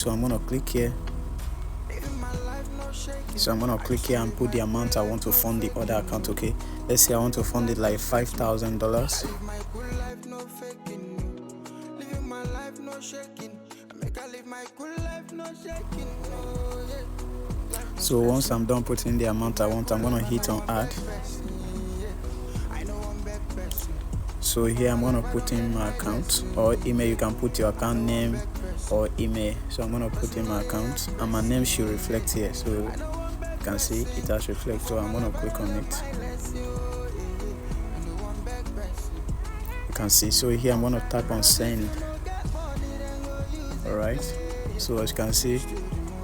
So I'm gonna click here. So I'm gonna click here and put the amount I want to fund the other account. Okay, let's say I want to fund it like $5,000. So once I'm done putting the amount I want, I'm gonna hit on add. So here I'm gonna put in my account or email. You can put your account name or email. So I'm gonna put in my account and my name should reflect here. So you can see it has reflected. So I'm gonna click on it. You can see. So here I'm gonna tap on send. Alright. So as you can see,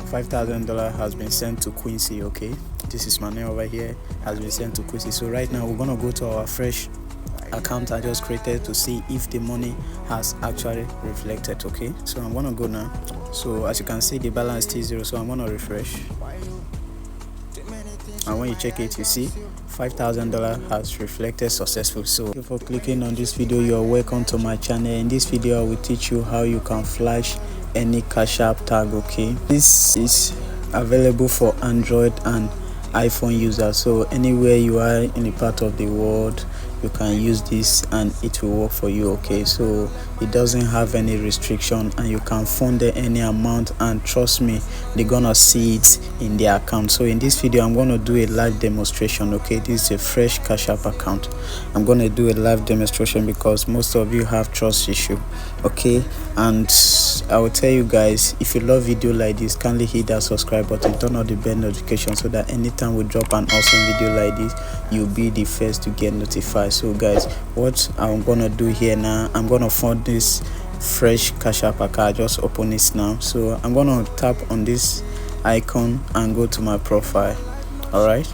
$5,000 has been sent to Quincy. Okay, this is my name over here, has been sent to Quincy. So right now we're gonna go to our fresh account I just created to see if the money has actually reflected. Okay, so I'm gonna go now. So as you can see, the balance is 0. So I'm gonna refresh, and when you check it, you see $5,000 has reflected successful. So thank you for clicking on this video. You're welcome to my channel. In this video I will teach you how you can flash any Cash App tag. Okay, this is available for Android and iPhone users. So anywhere you are in a part of the world, you can use this and it will work for you. Okay, so it doesn't have any restriction and you can fund any amount, and trust me, they're gonna see it in their account. So in this video I'm gonna do a live demonstration. Okay, this is a fresh Cash App account. I'm gonna do a live demonstration because most of you have trust issue. Okay, and I will tell you guys, if you love video like this, kindly hit that subscribe button, turn on the bell notification so that anytime we drop an awesome video like this, you'll be the first to get notified. So guys, what I'm gonna do here now, I'm gonna fund this fresh Cash App account. I just open it now. So I'm gonna tap on this icon and go to my profile. All right,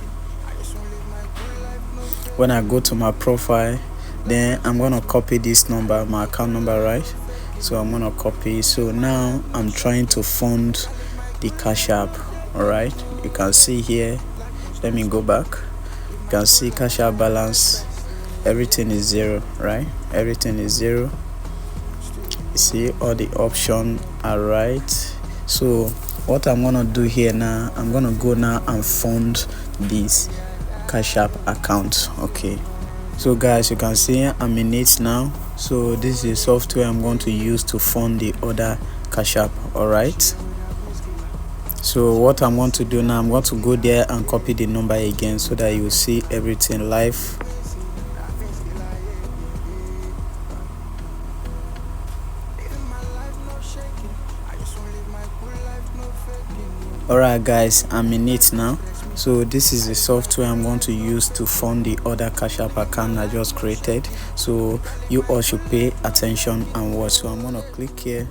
when I go to my profile, then I'm gonna copy this number, my account number, right? So I'm gonna copy. So now I'm trying to fund the Cash App. All right, you can see here, let me go back. You can see Cash App balance, everything is 0, right? Everything is 0. You see all the options are right. So what I'm gonna do here now, I'm gonna go now and fund this Cash App account. Okay, so guys, you can see I'm in it now. So this is the software I'm going to use to fund the other Cash App. All right, so what I'm going to do now, I'm going to go there and copy the number again so that you will see everything live. Alright guys, I'm in it now. So this is the software I'm going to use to fund the other Cash App account I just created. So you all should pay attention and watch. So I'm gonna click here.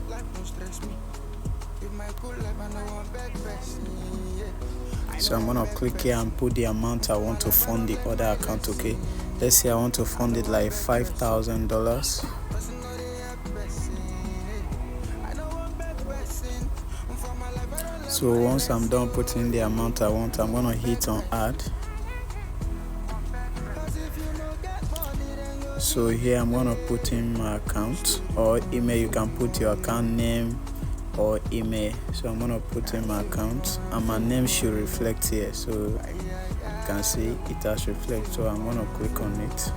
So I'm gonna click here and put the amount I want to fund the other account. Okay, let's say I want to fund it like $5,000. So once I'm done putting the amount I want, I'm gonna hit on add. So here I'm gonna put in my account or email. You can put your account name or email. So I'm gonna put in my account and my name should reflect here. So you can see it has reflected. So I'm gonna click on it.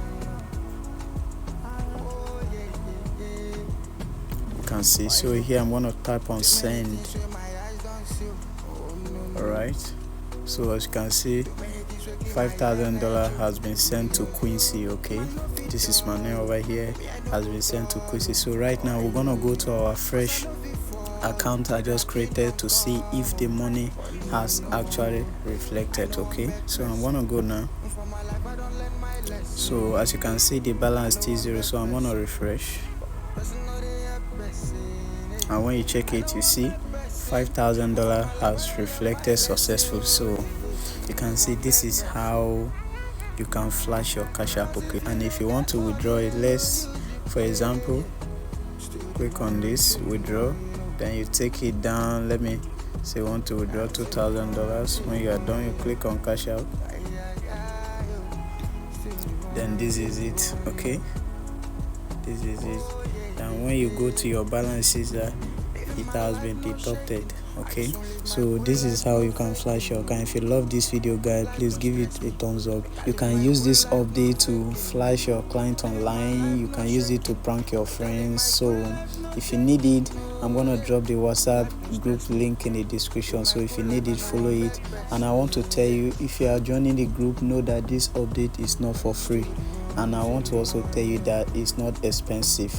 You can see. So here I'm gonna type on send. Alright, so as you can see, $5,000 has been sent to Quincy. Okay, this is my name over here, has been sent to Quincy. So right now we're gonna go to our fresh account I just created to see if the money has actually reflected. Okay, so I'm gonna go now. So as you can see, the balance is 0. So I'm gonna refresh, and when you check it, you see $5,000 has reflected successful. So you can see this is how you can flash your Cash App. Okay, and if you want to withdraw it, let's, for example, click on this withdraw, then you take it down. Let me say you want to withdraw $2,000. When you are done, you click on Cash App, then this is it. Okay, this is it. And when you go to your balances, it has been deducted. Okay, so this is how you can flash your account. If you love this video, guys, please give it a thumbs up. You can use this update to flash your client online. You can use it to prank your friends. So if you need it, I'm gonna drop the WhatsApp group link in the description, so if you need it, follow it. And I want to tell you, if you are joining the group, know that this update is not for free, and I want to also tell you that it's not expensive.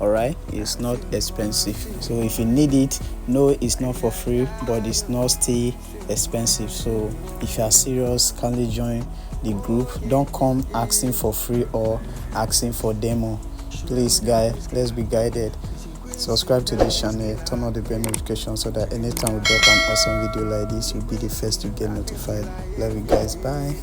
All right, it's not expensive. So if you need it, know it's not for free, but it's not still expensive. So if you are serious, kindly join the group. Don't come asking for free or asking for demo. Please, guys, let's be guided. Subscribe to this channel, turn on the bell notification so that anytime we drop an awesome video like this, you'll be the first to get notified. Love you guys. Bye.